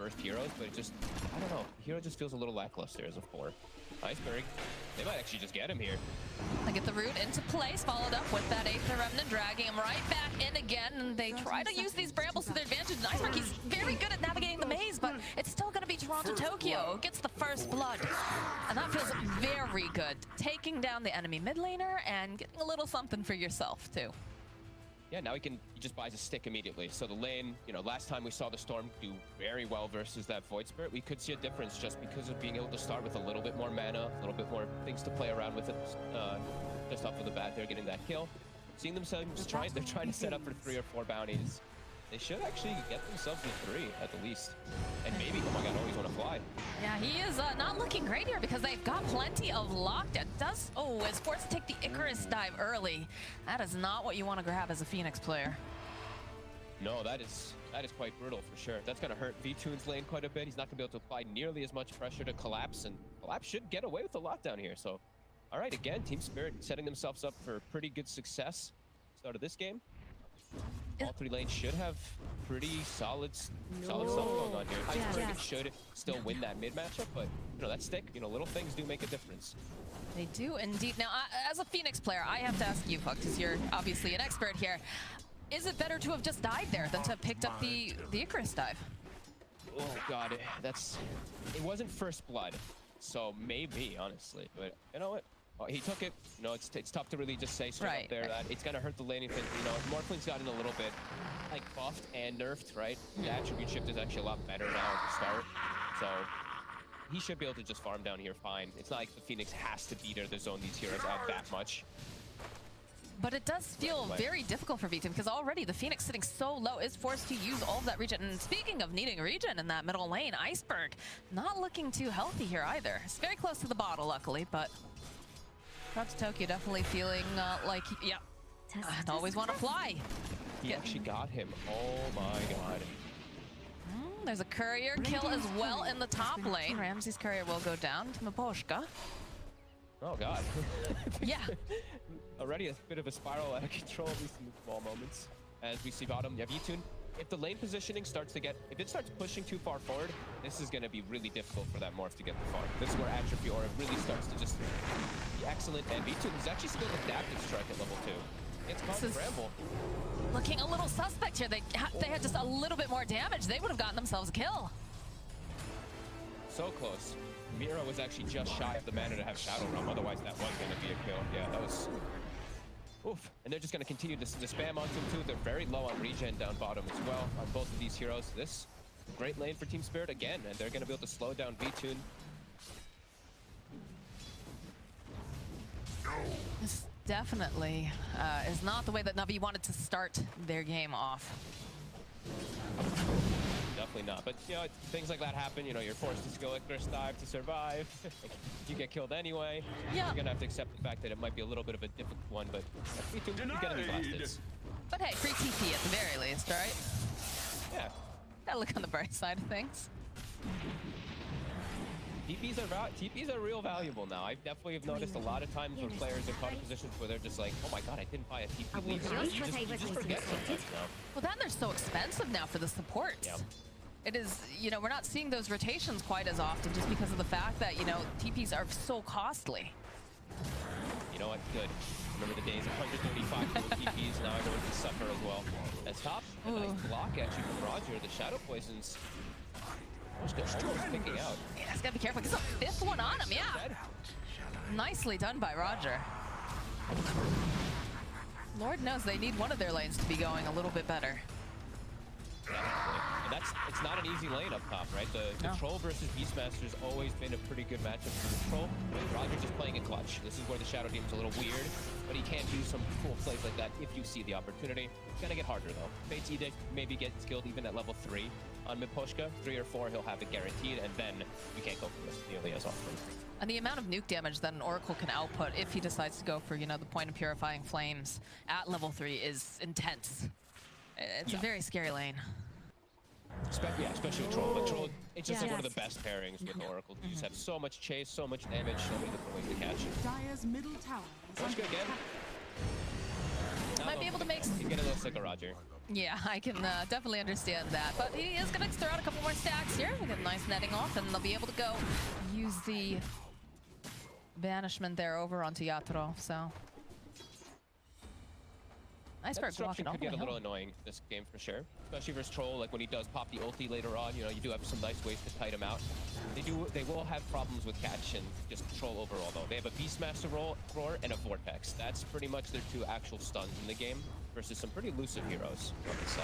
first heroes, but it just, I don't know. Hero just feels a little lackluster as a 4. Iceberg, they might actually just get him here. They get the root into place, followed up with that Aether Remnant, dragging him right back in again. And they try to use these brambles to their advantage. And Iceberg, he's very good at navigating the maze, but it's still going to be TORONTOTOKYO. Gets the first blood. And that feels very good. Taking down the enemy mid laner and getting a little something for yourself, too. Yeah, now he just buys a stick immediately. So the lane, you know, last time we saw the Storm do very well versus that Void Spirit, we could see a difference just because of being able to start with a little bit more mana, a little bit more things to play around with it. Just off of the bat, they're getting that kill. Seeing themselves they're trying to set up for 3 or 4 bounties. They should actually get themselves to 3 at the least. And maybe, oh my god, ALWAYSWANNAFLY. Yeah, he is not looking great here because they've got plenty of lockdown. Is forced to take the Icarus dive early. That is not what you want to grab as a Phoenix player. No, that is quite brutal for sure. That's going to hurt V2's lane quite a bit. He's not going to be able to apply nearly as much pressure to Collapse, and Collapse should get away with the lockdown here. So, all right, again, Team Spirit setting themselves up for pretty good success. Start of this game. All 3 lanes should have pretty solid stuff going on here. Iceberg should still win that mid matchup, but you know that stick, you know, little things do make a difference. They do indeed. Now, as a Phoenix player, I have to ask you, Puck, because you're obviously an expert here. Is it better to have just died there than to have picked up the Icarus dive? Oh god, it wasn't first blood, so maybe honestly, but you know what? Oh, he took it. You know, it's tough to really just say straight up there that it's gonna hurt the laning. You know, Morphling's gotten a little bit like buffed and nerfed, right? The attribute shift is actually a lot better now at the start, so he should be able to just farm down here fine. It's not like the Phoenix has to beat or to zone these heroes out that much. But it does feel very difficult for V2 because already the Phoenix sitting so low is forced to use all of that regen. And speaking of needing regen in that middle lane, Iceberg not looking too healthy here either. It's very close to the bottle, luckily, but TORONTOTOKYO definitely feeling like, yeah, ALWAYSWANNAFLY. He actually got him. Oh my god. There's a courier kill as well in the top lane. Ramsey's courier will go down to Miposhka. Oh god. Yeah. Already a bit of a spiral out of control, at least in the small moments. As we see bottom, you have V2. If the lane positioning starts to get, if it starts pushing too far forward, this is going to be really difficult for that Morph to get the farm. This is where Atrophy Aura really starts to just be excellent. And V2 is actually still adaptive strike at level 2. It's called Bramble. Looking a little suspect here. They had just a little bit more damage. They would have gotten themselves a kill. So close. Mira was actually just shy of the mana to have Shadow Realm. Otherwise, that was going to be a kill. Yeah, that was... Oof. And they're just going to continue to spam onto him, too. They're very low on regen down bottom as well on both of these heroes. This great lane for Team Spirit again, and they're going to be able to slow down V2. This definitely is not the way that Navi wanted to start their game off. Definitely not. But, you know, things like that happen. You know, you're forced to go Icarus dive to survive. You get killed anyway. Yeah. You're going to have to accept the fact that it might be a little bit of a difficult one, but you're getting exhausted. But hey, free TP at the very least, right? Yeah. Gotta look on the bright side of things. TPs are real valuable now. I definitely have noticed a lot of times when players are caught in positions where they're just like, oh my god, I didn't buy a TP lead. You just forget sometimes now. Well, then they're so expensive now for the supports. Yeah. It is, you know, we're not seeing those rotations quite as often just because of the fact that, you know, TPs are so costly. You know what? Good. Remember the days of 135 TPs, now everyone can suffer as well. As top, a nice block actually from RodjER. The Shadow Poisons almost picking out. Yeah, he's gotta be careful. There's a fifth one on him, yeah. Nicely done by RodjER. Lord knows they need one of their lanes to be going a little bit better. And it's not an easy lane up top, right? The Troll versus Beastmaster has always been a pretty good matchup for the Troll. RodjER just playing a clutch. This is where the Shadow Demon's a little weird, but he can do some cool plays like that if you see the opportunity. It's gonna get harder though. Fate's Edict maybe get skilled even at level 3 on Miposhka. 3 or 4 he'll have it guaranteed, and then you can't go for this nearly as often. And the amount of nuke damage that an Oracle can output if he decides to go for, you know, the point of Purifying Flames at level 3 is intense. It's a very scary lane. Especially with Troll. But Troll, it's just like one of the best pairings with Oracle. You just have so much chase, so much damage, so many different ways to catch. Dire's middle tower. Miposhka again. might be able to make... He's getting a little sick of RodjER. Yeah, I can definitely understand that. But he is going to throw out a couple more stacks here. We'll get a nice netting off, and they'll be able to go use the banishment there over onto Yatoro, so... Iceberg walking could get a little annoying this game for sure, especially versus Troll. Like when he does pop the ulti later on, you know, you do have some nice ways to kite him out. They will have problems with catch and just control overall though. They have a Beastmaster roar and a Vortex. That's pretty much their two actual stuns in the game versus some pretty elusive heroes on the side.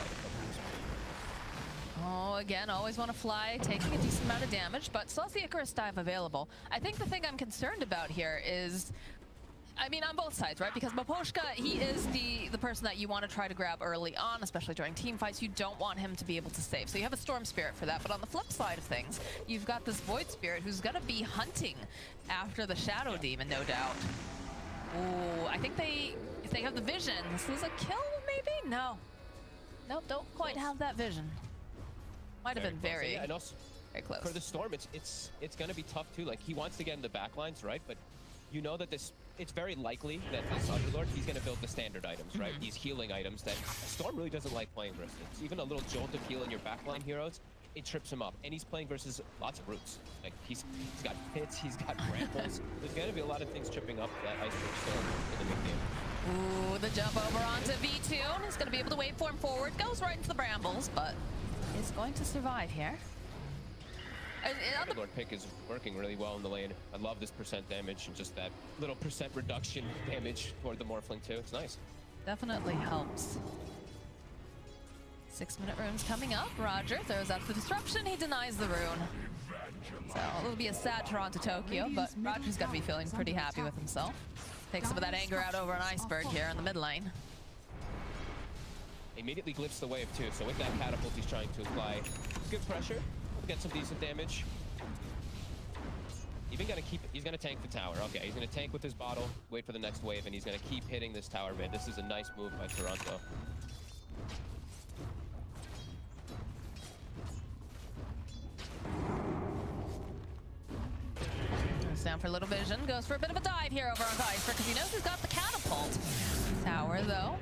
Oh, again, always want to fly, taking a decent amount of damage, but still has the Icarus dive available. I think the thing I'm concerned about here is, I mean, on both sides, right? Because Miposhka, he is the person that you want to try to grab early on, especially during team fights. You don't want him to be able to save. So you have a Storm Spirit for that. But on the flip side of things, you've got this Void Spirit who's going to be hunting after the Shadow Demon, no doubt. Ooh, I think if they have the vision, this is a kill, maybe? No. Nope, don't quite have that vision. Might have been very, yeah, and also, very close. For the Storm, it's going to be tough too. Like, he wants to get in the backlines, right? But you know that it's very likely that this Underlord, he's going to build the standard items, right? These healing items that Storm really doesn't like playing versus. Even a little jolt of heal in your backline heroes, it trips him up. And he's playing versus lots of roots. Like, he's got pits, he's got grapples. There's going to be a lot of things tripping up that Iceberg Storm in the mid game. Ooh, the jump over onto V-Tune. He's going to be able to waveform forward. Goes right into the brambles, but is going to survive here. Underlord pick is working really well in the lane. I love this percent damage and just that little percent reduction damage toward the Morphling too. It's nice. Definitely helps. 6-minute runes coming up. RodjER throws out the disruption. He denies the rune. So it'll be a sad TORONTOTOKYO, but RodjER's got to be feeling pretty happy with himself. Takes some of that anger out over an Iceberg here in the mid lane. Immediately glyphs the wave too, so with that catapult he's trying to apply good pressure. Get some decent damage. Even he's gonna tank the tower. Okay, he's gonna tank with his bottle, wait for the next wave, and he's gonna keep hitting this tower mid. This is a nice move by Toronto. Goes down for a little vision, goes for a bit of a dive here over on Iceberg because he knows he's got the catapult. Tower though.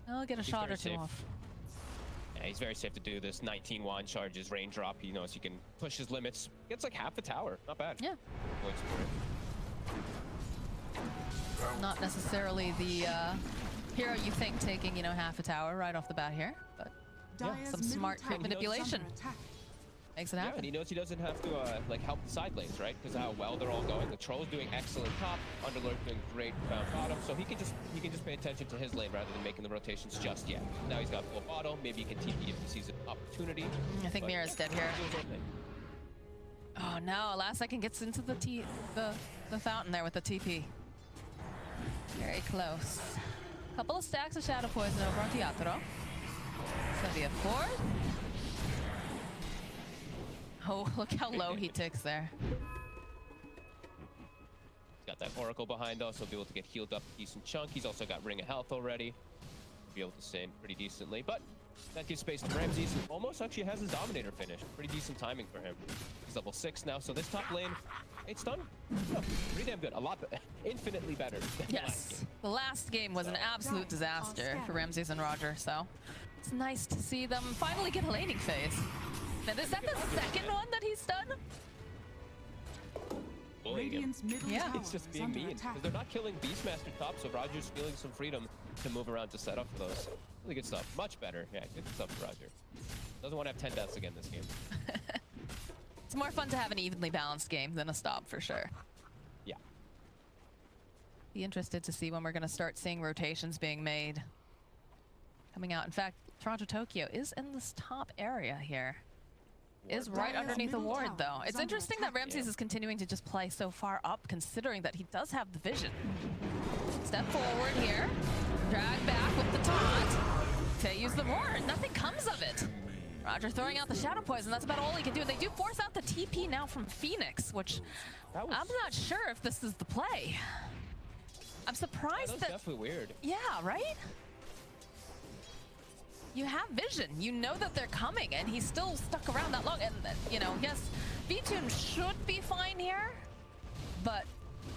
I'll get a shot or two off. Yeah, he's very safe to do this. 19 wand charges, raindrop. He knows he can push his limits. Gets like half the tower. Not bad. Yeah. Not necessarily the hero you think taking, you know, half a tower right off the bat here, but yeah, some smart crit manipulation. Makes it happen. Yeah, and he knows he doesn't have to like help the side lanes, right? Because how well they're all going. The Troll's doing excellent top, Underlord doing great bottom, so he can just pay attention to his lane rather than making the rotations just yet. Now he's got full bottle. Maybe he can TP if he sees an opportunity. I think Mira's dead here. Oh no! Last second gets into the fountain there with the TP. Very close. Couple of stacks of Shadow Poison over on Yatoro. It's gonna be a 4. Oh, look how low he ticks there. He's got that Oracle behind us, so he'll be able to get healed up a decent chunk. He's also got Ring of Health already. Be able to stay in pretty decently, but that gives space to Ramses, who almost actually has his Dominator finished. Pretty decent timing for him. He's level 6 now, so this top lane, it's done. Oh, pretty damn good. A lot, infinitely better than yes, the last game was an absolute disaster for Ramses and RodjER, so it's nice to see them finally get a laning phase. Now, is that the second one that he's done? Yeah, it's just being mean. Because they're not killing Beastmaster top, so RodjER's feeling some freedom to move around to set up for those. Really good stuff. Much better. Yeah, good stuff for RodjER. Doesn't want to have 10 deaths again this game. It's more fun to have an evenly balanced game than a stop, for sure. Yeah. Be interested to see when we're going to start seeing rotations being made. Coming out. In fact, TORONTOTOKYO is in this top area here. Is right underneath a ward, though. It's interesting that Ramses is continuing to just play so far up, considering that he does have the vision. Step forward here. Drag back with the taunt. To use the roar. Nothing comes of it. RodjER throwing out the Shadow Poison. That's about all he can do. They do force out the TP now from Phoenix, which I'm not sure if this is the play. I'm surprised that's definitely weird. Yeah, right? You have vision. You know that they're coming, and he's still stuck around that long. And, you know, yes, V-Tune should be fine here, but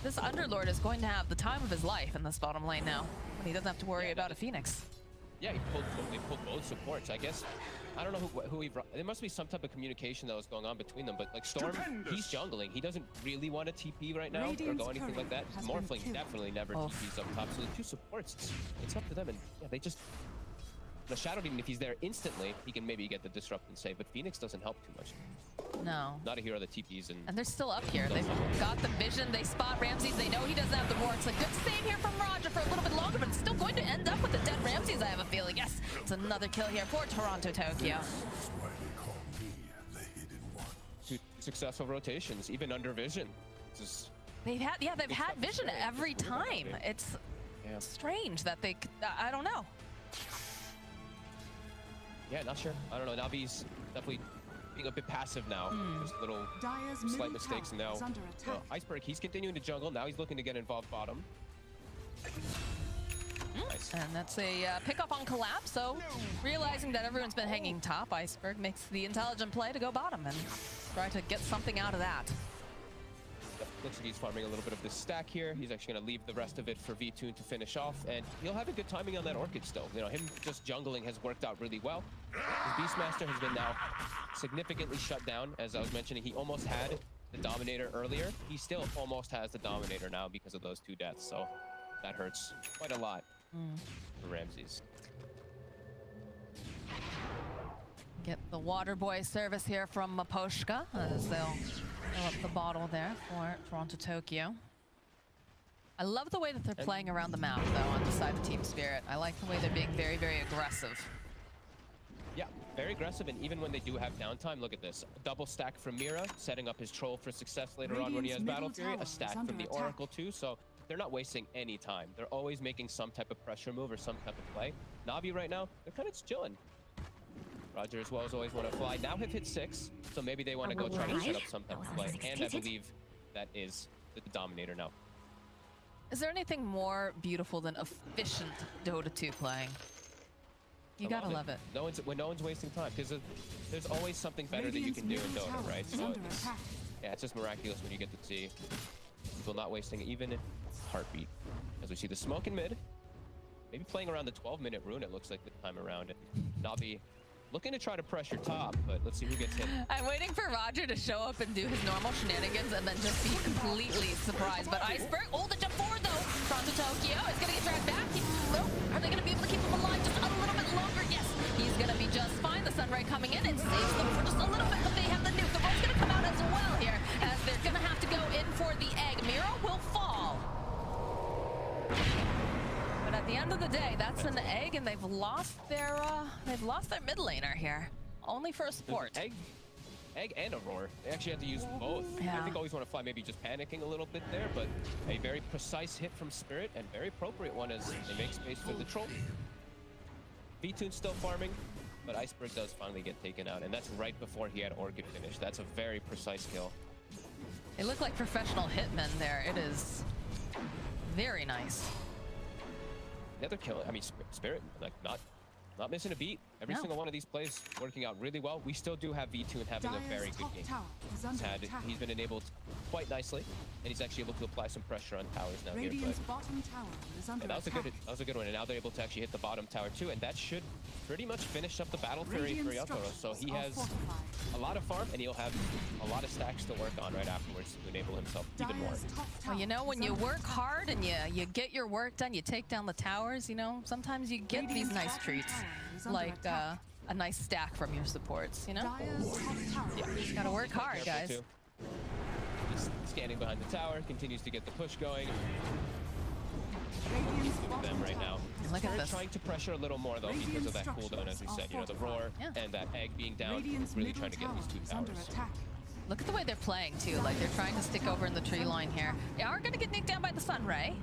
this Underlord is going to have the time of his life in this bottom lane now. He doesn't have to worry Yeah, about a Phoenix. Yeah, they pulled both supports. I guess, I don't know who he brought. There must be some type of communication that was going on between them, but like Storm, he's jungling. He doesn't really want to TP right now or go anything like that. Morphling definitely never TPs up top. So the two supports, it's up to them. And yeah, they just, the Shadow Demon, if he's there instantly, he can maybe get the Disrupt and save, but Phoenix doesn't help too much. No. Not a hero that TPs and they're still up here. They've got the vision. They spot Ramses. They know he doesn't have the roar. It's a good save here from RodjER for a little bit longer, but it's still going to end up with the dead Ramses, I have a feeling. Yes, it's another kill here for Toronto-Tokyo. Two successful rotations, even under vision. Just they've had vision every time. It's strange that they, I don't know. Yeah, not sure. I don't know. Navi's definitely being a bit passive now. Just little slight mistakes, and now Iceberg, he's continuing to jungle. Now he's looking to get involved bottom. Nice. And that's a pickup on collapse. So realizing that everyone's been hanging top, Iceberg makes the intelligent play to go bottom and try to get something out of that. Looks like he's farming a little bit of this stack here. He's actually going to leave the rest of it for VTune to finish off, and he'll have a good timing on that Orchid still. You know, him just jungling has worked out really well. His Beastmaster has been now significantly shut down. As I was mentioning, he almost had the Dominator earlier. He still almost has the Dominator now because of those two deaths, so that hurts quite a lot for Ramses. Get the water boy service here from Miposhka as they'll fill up the bottle there for Toronto-Tokyo. I love the way that they're playing around the map, though, on the side of Team Spirit. I like the way they're being very, very aggressive. Yeah, very aggressive, and even when they do have downtime, look at this. A double stack from Mira, setting up his troll for success later on when he has Battle Fury. A stack from the Oracle, too, so they're not wasting any time. They're always making some type of pressure move or some type of play. Navi right now, they're kind of just chilling. RodjER as well as always want to fly. Now have hit 6, so maybe they want to go try to set up some type of play. And I believe that is the Dominator now. Is there anything more beautiful than efficient Dota 2 playing? You gotta love it. When no one's wasting time, because there's always something better that you can do in Dota, right? So it's just miraculous when you get to see people not wasting even a heartbeat. As we see the smoke in mid, maybe playing around the 12-minute rune, it looks like this time around. Navi looking to try to pressure top, but let's see who gets hit. I'm waiting for RodjER to show up and do his normal shenanigans and then just be completely surprised. But Iceberg, the jump forward though. Toronto-Tokyo is gonna get dragged back. Are they gonna be able to keep him alive just a little bit longer? Yes, he's gonna be just fine. The Sunray coming in and saves them for just a little bit, but they have the nuke. The roll's gonna come out as well here, as they're gonna have to go in for the egg. Miro will fall. But at the end of the day, that's an egg, and they've lost their mid laner here. Only for a support. Egg and a roar. They actually had to use both. Yeah. I think always want to fly, maybe just panicking a little bit there, but a very precise hit from Spirit and very appropriate one as they make space for the troll. VTune's still farming, but Iceberg does finally get taken out, and that's right before he had Orchid finish. That's a very precise kill. They look like professional hitmen there. It is very nice. The other kill, I mean, Spirit, like not missing a beat. Every single one of these plays working out really well. We still do have V2 having a very good game. He's been enabled quite nicely, and he's actually able to apply some pressure on towers now here. But that was a good one, and now they're able to actually hit the bottom tower too, and that should pretty much finish up the Battle Fury for Yatoro. So he has a lot of farm, and he'll have a lot of stacks to work on right afterwards to enable himself even more. Well, you know, when you work hard and you get your work done, you take down the towers, you know, sometimes you get these nice treats, like a nice stack from your supports, you know? Yeah, you gotta work hard, guys. Just standing behind the tower, continues to get the push going. Them right now. Look at this. Trying to pressure a little more though because of that cooldown, as we said. You know, the roar and that egg being down, really trying to get these two towers. Look at the way they're playing too. Like they're trying to stick over in the tree line here. They are going to get nicked down by the Sunray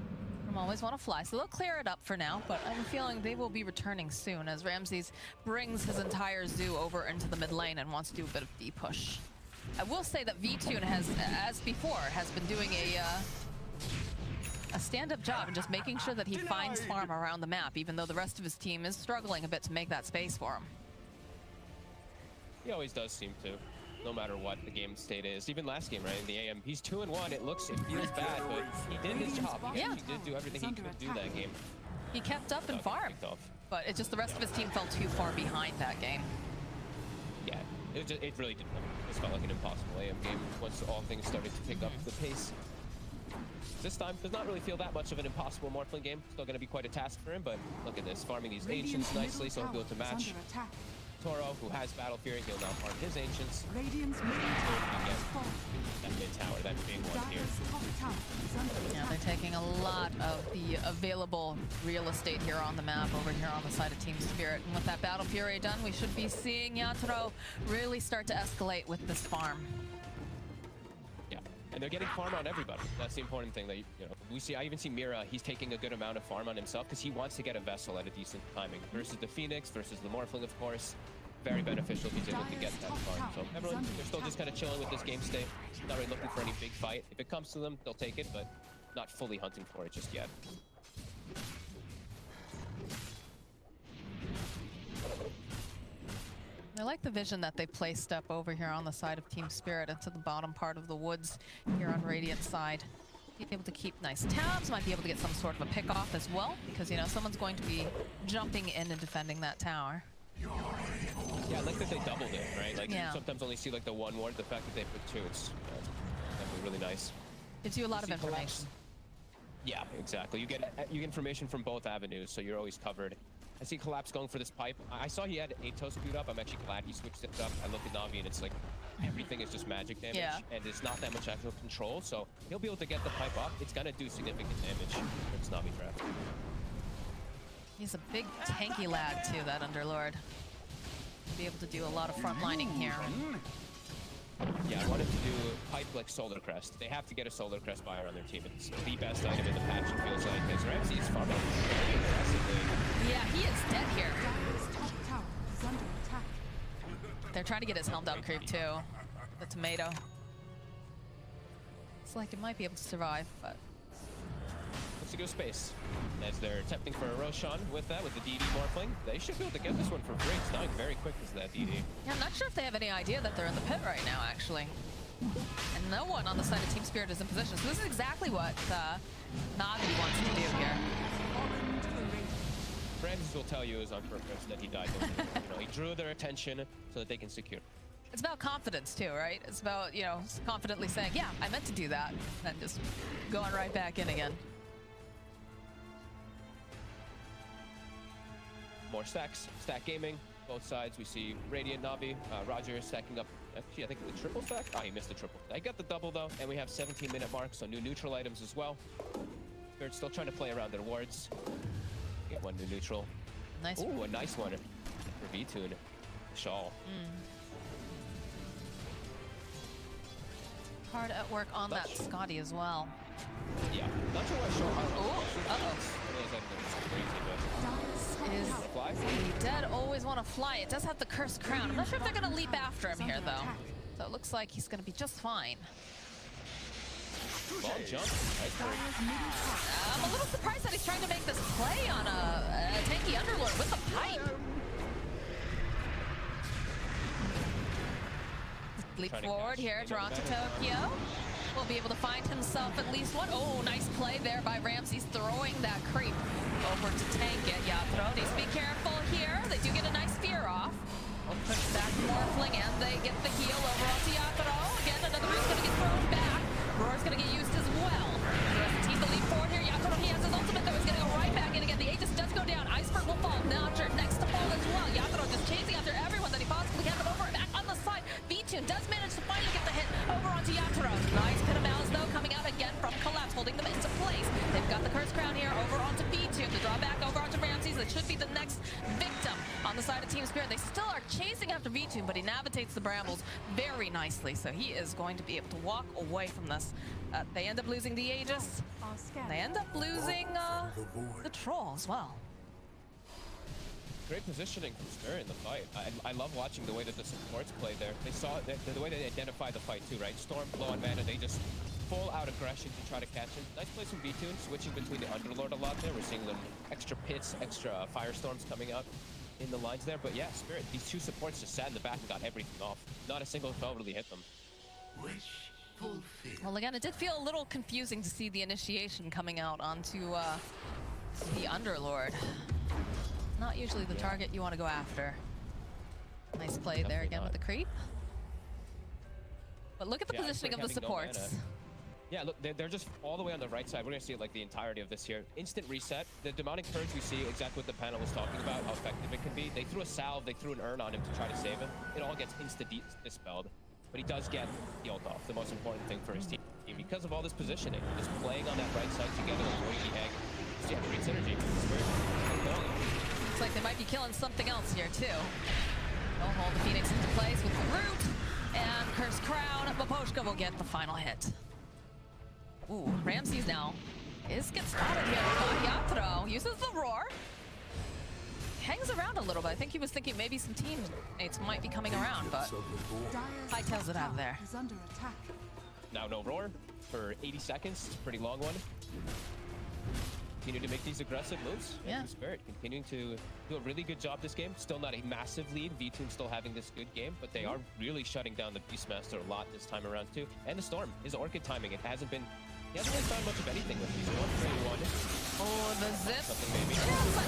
from Always Want to Fly, so they'll clear it up for now. But I'm feeling they will be returning soon as Ramses brings his entire zoo over into the mid lane and wants to do a bit of D push. I will say that VTune has, as before, has been doing a stand-up job and just making sure that he finds farm around the map, even though the rest of his team is struggling a bit to make that space for him. He always does seem to, no matter what the game state is. Even last game, right, in the AM, he's 2-1. It feels bad, but he did his job. He actually did do everything he could do that game. He kept up and farmed, but it's just the rest of his team fell too far behind that game. Yeah, it really didn't. It felt like an impossible AM game once all things started to pick up the pace. This time does not really feel that much of an impossible Morphling game. Still going to be quite a task for him, but look at this, farming these Ancients nicely, so he'll be able to match Toro, who has Battle Fury. He'll now farm his Ancients. That mid tower, that big one here. Yeah, they're taking a lot of the available real estate here on the map over here on the side of Team Spirit. And with that Battle Fury done, we should be seeing Yatoro really start to escalate with this farm. And they're getting farm on everybody. That's the important thing that we see. I even see Mira. He's taking a good amount of farm on himself because he wants to get a vessel at a decent timing. Versus the Phoenix, versus the Morphling, of course. Very beneficial if he's able to get that farm. So everyone, they're still just kind of chilling with this game state. Not really looking for any big fight. If it comes to them, they'll take it, but not fully hunting for it just yet. I like the vision that they placed up over here on the side of Team Spirit into the bottom part of the woods here on Radiant's side. Be able to keep nice tabs, might be able to get some sort of a pick off as well, because someone's going to be jumping in and defending that tower. Yeah, I like that they doubled it, right? Like you sometimes only see like the one ward. The fact that they put two, it's definitely really nice. Gives you a lot of information. Yeah, exactly. You get information from both avenues, so you're always covered. I see Collapse going for this pipe. I saw he had Atos boot up. I'm actually glad he switched it up. I looked at Navi and it's like everything is just magic damage, and it's not that much actual control. So he'll be able to get the pipe up. It's gonna do significant damage for this Navi draft. He's a big tanky lad too, that Underlord. He'll be able to do a lot of front lining here. Yeah, I wanted to do pipe like Solar Crest. They have to get a Solar Crest buyer on their team. It's the best item in the patch, it feels like, because Ramsey's farming very aggressively. Yeah, he is dead here. They're trying to get his helm down creep too. The tomato. It's like it might be able to survive, but... Looks to go space. As they're attempting for a Roshan with that, with the DD Morphling. They should be able to get this one for free. It's not very quick as that DD. Yeah, I'm not sure if they have any idea that they're in the pit right now, actually. And no one on the side of Team Spirit is in position. So this is exactly what Navi wants to do here. Francis will tell you is on purpose that he died. He drew their attention so that they can secure. It's about confidence too, right? It's about, confidently saying, yeah, I meant to do that. And just going right back in again. More stacks, stack gaming, both sides. We see Radiant, Navi, RodjER stacking up. Actually, I think the triple stack. Oh, he missed the triple. I got the double though, and we have 17-minute mark, so new neutral items as well. Spirit's still trying to play around their wards. Get one new neutral. Nice. Ooh, a nice one for V-Tune. Shawl. Hard at work on that Scotty as well. Yeah, not sure why Shawl. Is the dead always want to fly? It does have the cursed crown. I'm not sure if they're going to leap after him here, though. So it looks like he's going to be just fine. Long jump. I'm a little surprised that he's trying to make this play on a tanky Underlord with a pipe. Leap forward here, TORONTOTOKYO will be able to find himself at least one. Oh, nice play there by Ramses, throwing that creep over to tank it. Yatoro needs to be careful here. They do get a nice fear off. We'll push back Morphling, and they get the heal over onto Yatoro. Again, another root's going to get thrown back. Roar's going to get used as well. The rest of the team to leap forward here. Yatoro, he has his ultimate, though. He's going to go right back in again. The Aegis does go down. Iceberg will fall. RodjER next to fall as well. Yatoro just chasing after everyone that he possibly can, but over back on the side. V-Tune does manage to finally get the hit over onto Yatoro. Nice pit of malice, though, coming out again from Collapse, holding them into place. They've got the Cursed Crown here over onto V-Tune. The drawback over onto Ramses. It should be the next victim on the side of Team Spirit. They still are chasing after V-Tune, but he navigates the brambles very nicely, so he is going to be able to walk away from this. They end up losing the Aegis. They end up losing the Troll as well. Great positioning from Spirit in the fight. I love watching the way that the supports play there. They saw the way they identify the fight too, right? Storm, low on mana, they just full out aggression to try to catch him. Nice play from V-Tune, switching between the Underlord a lot there. We're seeing them extra pits, extra firestorms coming out in the lines there. But yeah, Spirit, these two supports just sat in the back and got everything off. Not a single spell really hit them. Well, again, it did feel a little confusing to see the initiation coming out onto The Underlord. Not usually the target you want to go after. Nice play there again with the creep. But look at the positioning of the supports. Yeah, look, they're just all the way on the right side. We're going to see like the entirety of this here. Instant reset. The Demonic Purge, we see exactly what the panel was talking about, how effective it can be. They threw a salve, they threw an urn on him to try to save him. It all gets dispelled. But he does get the ult off, the most important thing for his team. Because of all this positioning, just playing on that right side together, avoiding the egg. Yeah, great synergy. Looks like they might be killing something else here too. They'll hold the Phoenix into place with the root. And Cursed Crown, Miposhka will get the final hit. Ooh, Ramses now gets spotted here by Yatoro. Uses the roar. Hangs around a little bit. I think he was thinking maybe some teammates might be coming around, but hightails it out there. Now no roar for 80 seconds. It's a pretty long one. Continue to make these aggressive moves. Yeah. Spirit continuing to do a really good job this game. Still not a massive lead. V2 still having this good game, but they are really shutting down the Beastmaster a lot this time around too. And the Storm, his Orchid timing, he hasn't really found much of anything with these. Oh, the zip. Yes,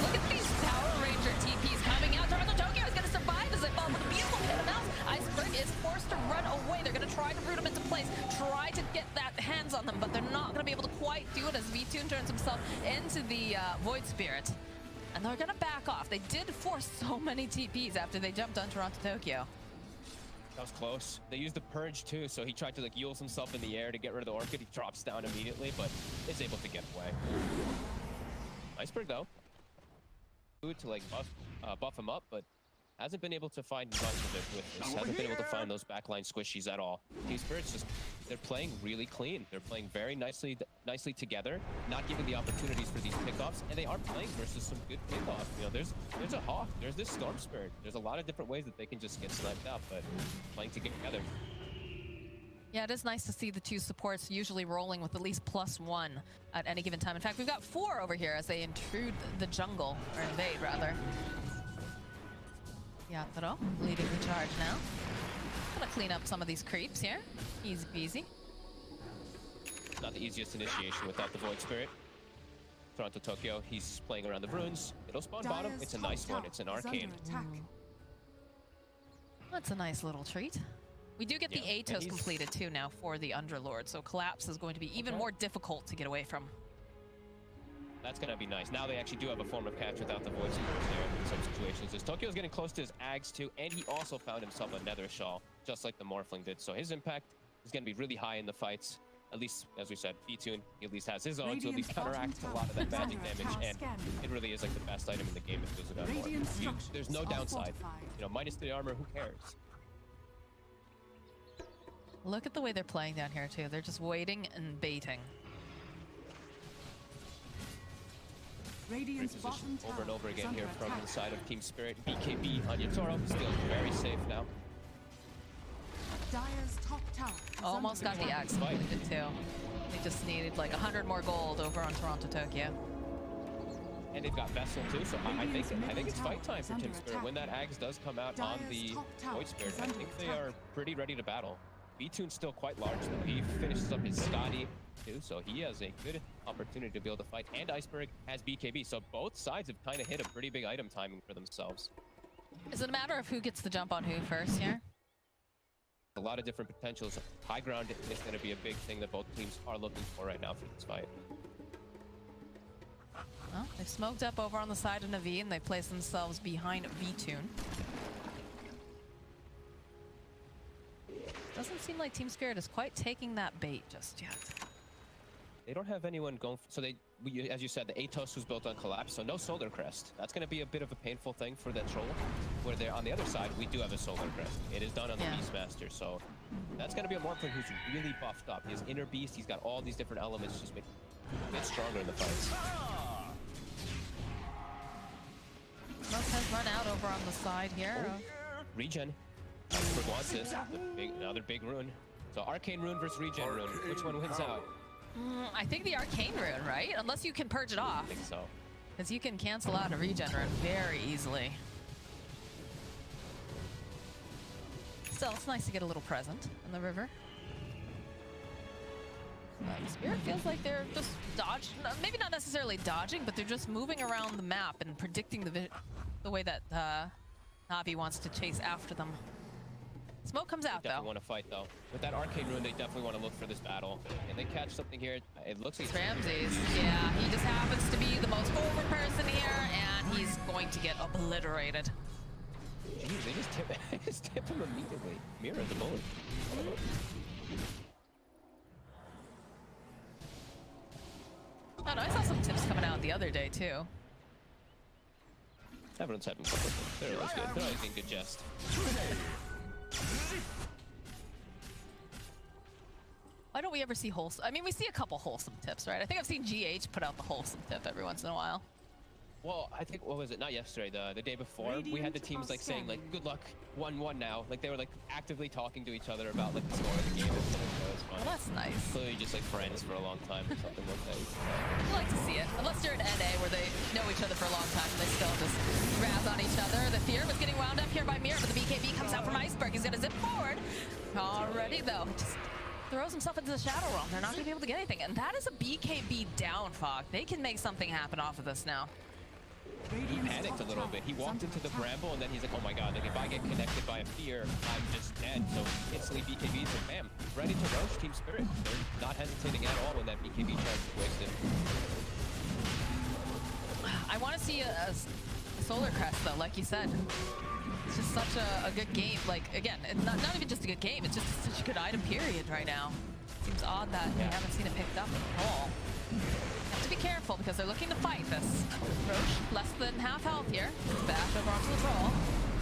look at these Power Ranger TPs coming out. TORONTOTOKYO is going to survive as they fall with a beautiful hit of mouse. Iceberg is forced to run away. They're going to try to root him into place, try to get that hands on them, but they're not going to be able to quite do it as V2 turns himself into the Void Spirit. And they're going to back off. They did force so many TPs after they jumped on TORONTOTOKYO. That was close. They used the Purge too, so he tried to like Yules himself in the air to get rid of the Orchid. He drops down immediately, but is able to get away. Iceberg though, to like buff him up, but hasn't been able to find much of it with this. Hasn't been able to find those backline squishies at all. Team Spirit's just, they're playing really clean. They're playing very nicely together, not giving the opportunities for these pickoffs, and they are playing versus some good pickoffs. You know, there's a Hawk, there's this Storm Spirit. There's a lot of different ways that they can just get sniped out, but playing together. Yeah, it is nice to see the two supports usually rolling with at least +1 at any given time. In fact, we've got 4 over here as they intrude the jungle, or invade rather. Yatoro leading the charge now. Gonna clean up some of these creeps here. Easy peasy. Not the easiest initiation without the Void Spirit. TORONTOTOKYO, he's playing around the runes. It'll spawn bottom. It's a nice one. It's an arcane. That's a nice little treat. We do get the Atos completed too now for the Underlord, so Collapse is going to be even more difficult to get away from. That's going to be nice. Now they actually do have a form of catch without the Void Spirit there in some situations. As Tokyo's getting close to his Ags too, and he also found himself a Nether Shawl, just like the Morphling did. So his impact is going to be really high in the fights. At least, as we said, V2, he at least has his own to at least counteract a lot of that magic damage, and it really is like the best item in the game if it goes without more. There's no downside. You know, minus the armor, who cares? Look at the way they're playing down here too. They're just waiting and baiting. Great position over and over again here from the side of Team Spirit. BKB on Yatoro, still very safe now. Almost got the axe completed too. They just needed like 100 more gold over on TORONTOTOKYO. And they've got Vessel too, so I think it's fight time for Team Spirit. When that Axe does come out on the Void Spirit, I think they are pretty ready to battle. V-Tune's still quite large though. He finishes up his Scotty too, so he has a good opportunity to be able to fight. And Iceberg has BKB, so both sides have kind of hit a pretty big item timing for themselves. Is it a matter of who gets the jump on who first here? A lot of different potentials. High ground is going to be a big thing that both teams are looking for right now for this fight. Well, they've smoked up over on the side of Navi and they placed themselves behind V-Tune. Doesn't seem like Team Spirit is quite taking that bait just yet. They don't have anyone going, so as you said, the Atos was built on Collapse, so no Solar Crest. That's going to be a bit of a painful thing for that troll. Where they're on the other side, we do have a Solar Crest. It is done on the Beastmaster, so that's going to be a Morphling who's really buffed up. His inner beast, he's got all these different elements, just make a bit stronger in the fights. Smoke has run out over on the side here. Regen. Iceberg wants it. Another big rune. So Arcane Rune versus Regen Rune. Which one wins out? I think the Arcane Rune, right? Unless you can purge it off. I think so. Because you can cancel out a Regen Rune very easily. Still, it's nice to get a little present in the river. Spirit feels like they're just maybe not necessarily dodging, but they're just moving around the map and predicting the way that Navi wants to chase after them. Smoke comes out, they definitely want to fight, though. With that Arcane Rune, they definitely want to look for this battle. And they catch something here. It looks like... It's Ramses. Yeah, he just happens to be the most forward person here, and he's going to get obliterated. Jeez, they just tip him immediately. Mirror the bullet. Oh, no, I saw some tips coming out the other day, too. Everyone's having fun with them. They're always good. They're always in good jest. Why don't we ever see wholesome? I mean, we see a couple wholesome tips, right? I think I've seen GH put out the wholesome tip every once in a while. Well, I think, what was it? Not yesterday, the day before. We had the teams like saying like, "Good luck, 1-1 now." Like they were like actively talking to each other about like the score of the game and stuff. That was fun. Well, that's nice. Clearly just like friends for a long time or something like that. I like to see it. Unless you're in NA where they know each other for a long time and they still just razz on each other. The Fear was getting wound up here by Mirror, but the BKB comes out from Iceberg. He's gonna zip forward. Already though, just throws himself into the Shadow Realm. They're not gonna be able to get anything. And that is a BKB down, Fog. They can make something happen off of this now. He panicked a little bit. He walked into the bramble and then he's like, oh my god, like if I get connected by a fear, I'm just dead. So instantly BKB's and bam, ready to roast Team Spirit. They're not hesitating at all when that BKB charge is wasted. I want to see a Solar Crest though, like you said. It's just such a good game. Like, again, not even just a good game, it's just such a good item period right now. Seems odd that we haven't seen it picked up at all. Have to be careful because they're looking to fight this. Roche, less than half health here. Back over onto the troll.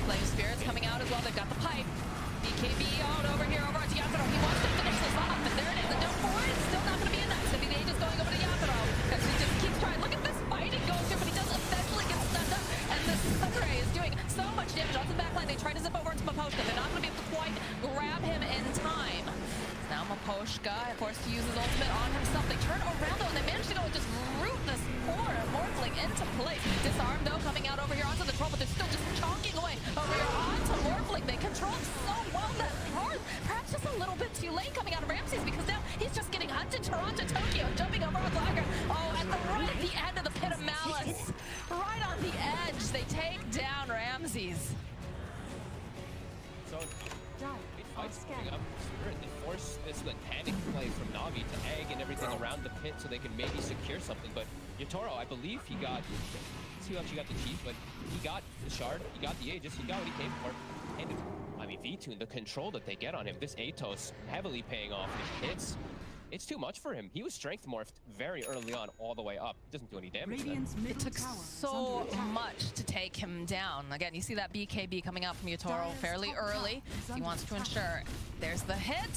Flame Spirit's coming out as well. They've got the pipe. BKB on over here over onto Yatoro. He wants to finish this off, and there it is. The jump forward is still not going to be enough. It's going to be the Aegis going over to Yatoro because he just keeps trying. Look at this fighting going through, but he does eventually get stunned up. And the Sun Ray is doing so much damage onto the backline. They try to zip over into Miposhka. They're not going to be able to quite grab him in time. Now Miposhka forced to use his ultimate on himself. They turn around though and they manage to go and just root this poor Morphling into place. Disarm though coming out over here onto the troll, but they're still just chonking away over here onto Morphling. They control him so well that perhaps just a little bit too late coming out of Ramses because now he's just getting hunted. TORONTOTOKYO jumping over on Lager. Oh, right at the end of the Pit of Malice. Right on the edge, they take down Ramses. So, fights coming up. Spirit, they force this like panic play from Navi to egg and everything around the pit so they can maybe secure something. But Yatoro, I believe he got, let's see how she got the cheat, but he got the shard, he got the Aegis, he got what he came for. And I mean, V-Tune, the control that they get on him, this Atos heavily paying off. It's too much for him. He was strength morphed very early on, all the way up. He doesn't do any damage. It took so much to take him down. Again, you see that BKB coming out from Yatoro fairly early. He wants to ensure there's the hit.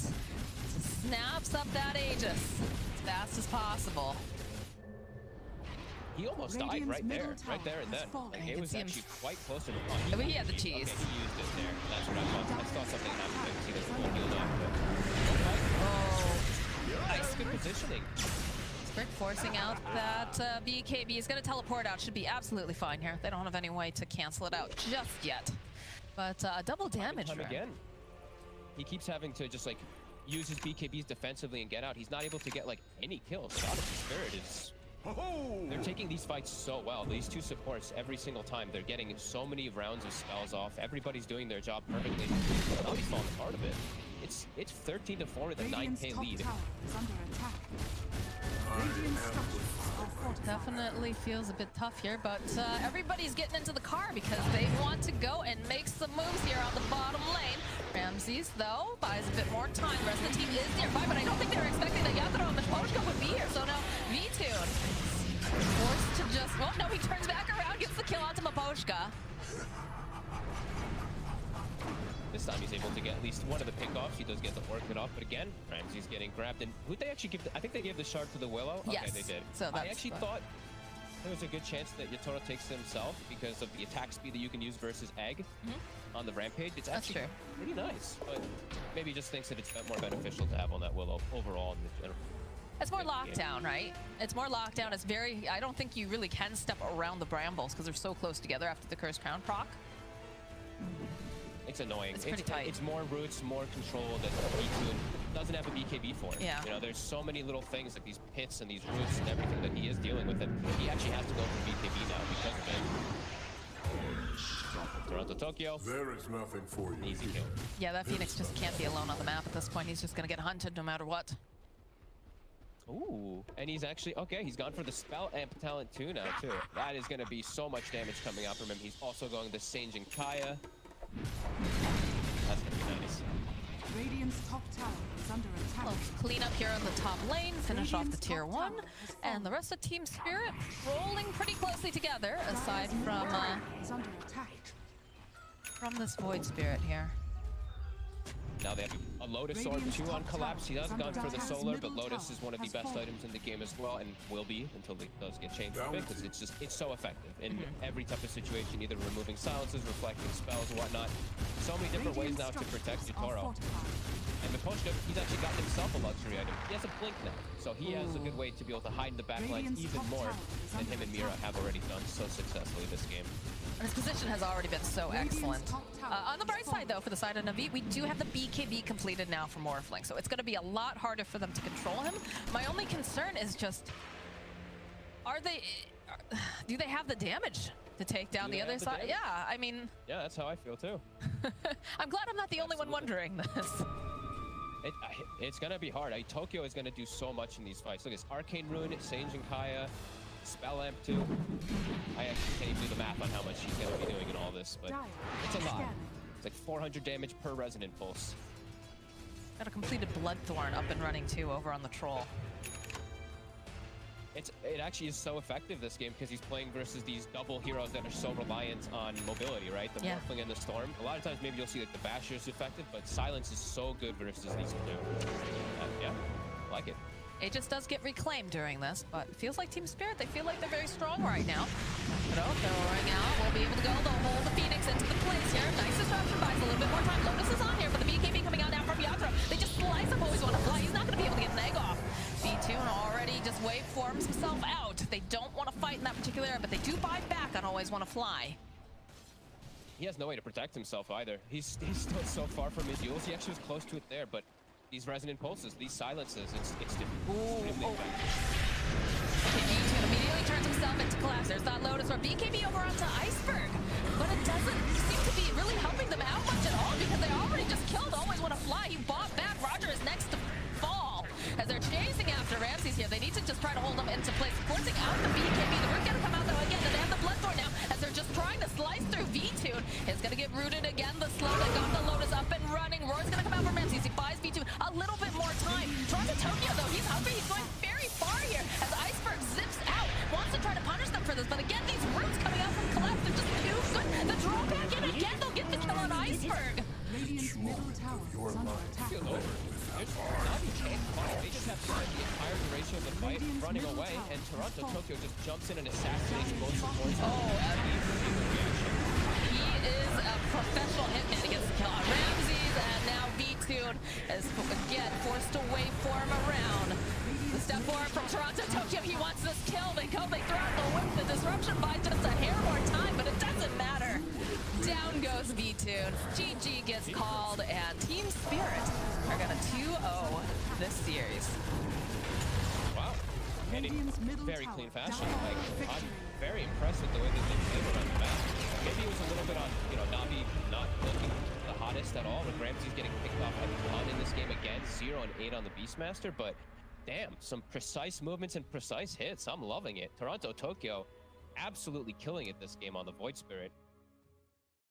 Snaps up that Aegis as fast as possible. He almost died right there and then. Like, it was actually quite close to the punch. I mean, he had the cheese. Okay, he used it there. That's what I thought. I thought something happened. I could see this one healed up. Nice, good positioning. Iceberg forcing out that BKB. He's going to teleport out. Should be absolutely fine here. They don't have any way to cancel it out just yet. But double damage. Again. He keeps having to just like use his BKBs defensively and get out. He's not able to get like any kills. Natus Spirit is... They're taking these fights so well. These two supports, every single time, they're getting so many rounds of spells off. Everybody's doing their job perfectly. Navi's falling apart a bit. It's 13-4 with a 9k lead. Definitely feels a bit tough here, but everybody's getting into the car because they want to go and make some moves here on the bottom lane. Ramses, though, buys a bit more time. The rest of the team is nearby, but I don't think they were expecting that Yatoro and Miposhka would be here. So now V-Tune forced to just... Oh, no, he turns back around, gets the kill onto Miposhka. This time he's able to get at least one of the pickoffs. He does get the orchid off, but again, Ramses getting grabbed. And who'd they actually give? I think they gave the shard to the Willow. Yes. Okay, they did. So I actually thought there was a good chance that Yatoro takes it himself because of the attack speed that you can use versus egg on the rampage. It's actually pretty nice, but maybe he just thinks that it's more beneficial to have on that Willow overall in the general. It's more lockdown, right? It's more lockdown. It's very... I don't think you really can step around the brambles because they're so close together after the Cursed Crown proc. it's annoying. It's pretty tight. It's more roots, more control that V2 doesn't have a BKB for. Yeah. You know, there's so many little things like these pits and these roots and everything that he is dealing with, and he actually has to go for BKB now because of it. Toronto-Tokyo. There is nothing for you. Easy kill. Yeah, that Phoenix just can't be alone on the map at this point. He's just gonna get hunted no matter what. Ooh, and he's actually, okay, he's gone for the spell amp talent too now, too. That is going to be so much damage coming out from him. He's also going the Sange and Kaya. That's going to be nice. Radiant's top tower is under attack. Let's clean up here on the top lane, finish off the tier 1, and the rest of Team Spirit rolling pretty closely together, aside Is under attack. from this Void Spirit here. Now they have a Lotus Orb too on Collapse. He hasn't gone for the Solar, but Lotus is one of the best items in the game as well, and will be until it does get changed a bit, because it's so effective in every type of situation, either removing silences, reflecting spells, and whatnot. So many different ways now to protect Yatoro. And Miposhka, he's actually gotten himself a luxury item. He has a blink now, so he has a good way to be able to hide in the backlines even more than him and Mira have already done so successfully this game. And his position has already been so excellent. On the bright side, though, for the side of Navi, we do have the BKB completed now for Morphling, so it's going to be a lot harder for them to control him. My only concern is just, do they have the damage to take down the other side? Yeah, I mean... Yeah, that's how I feel too. I'm glad I'm not the only one wondering this. It's going to be hard. Tokyo is going to do so much in these fights. Look, it's Arcane Rune, Sange and Kaya, Spell Amp too. I actually can't even do the math on how much she's going to be doing in all this, but it's a lot. It's like 400 damage per Resonant Pulse. Got a completed Bloodthorn up and running too over on the Troll. It actually is so effective this game because he's playing versus these double heroes that are so reliant on mobility, right? The Morphling and the Storm. A lot of times maybe you'll see like the Basher is effective, but Silence is so good versus these two. Yeah, I like it. Aegis does get reclaimed during this, but it feels like Team Spirit, they feel like they're very strong right now. But throwing out, we'll be able to go. They'll hold the Phoenix into the place here. Nice disruption, buys a little bit more time. Lotus is on here, but the BKB coming out now from Yatoro. They just slice him, always want to fly. He's not going to be able to get an egg off. V2 already just waveforms himself out. They don't want to fight in that particular area, but they do buy back on always want to fly. He has no way to protect himself either. He's still so far from his duels. He actually was close to it there, but these Resonant Pulses, these silences, it's extremely effective. Okay, V2 immediately turns himself into Collapse. There's that Lotus or BKB over onto Iceberg, but it doesn't seem to be really helping them out much at all because they already just killed Always Want to Fly. He bought back. RodjER is next to fall as they're chasing after Ramses here. They need to just try to hold him into place, forcing out the BKB. The root gonna come out though again, and they have the Bloodthorn now as they're just trying to slice through V2. It's gonna get rooted again. The slow that got the Lotus up and running. Roar's gonna come out from Ramses. He buys V2 a little bit more time. Toronto-Tokyo though, he's hungry. He's going very far here as Iceberg zips out. Wants to try to punish them for this, but again, these roots coming out from Collapse, they're just too good. The draw back in again, they'll get the kill on Iceberg. Radiant's middle tower is under attack. Navi can't fight. They just have to spend the entire duration of the fight running away, and Toronto-Tokyo just jumps in and assassinates both supports. He is a professional hitman. He gets the kill on Ramses, and now V2 is again forced to waveform around. The step forward from Toronto-Tokyo. He wants this kill. They go, they throw out the whip. The disruption buys just a hair more time, but it doesn't matter. Down goes V2. GG gets called, and Team Spirit are gonna 2-0 this series. Wow. And in very clean fashion. Like, I'm very impressed with the way that they played around the map. Maybe it was a little bit on, Navi not looking the hottest at all, with Ramses getting picked off a ton in this game again, 0 and 8 on the Beastmaster, but damn, some precise movements and precise hits. I'm loving it. Toronto-Tokyo absolutely killing it this game on the Void Spirit.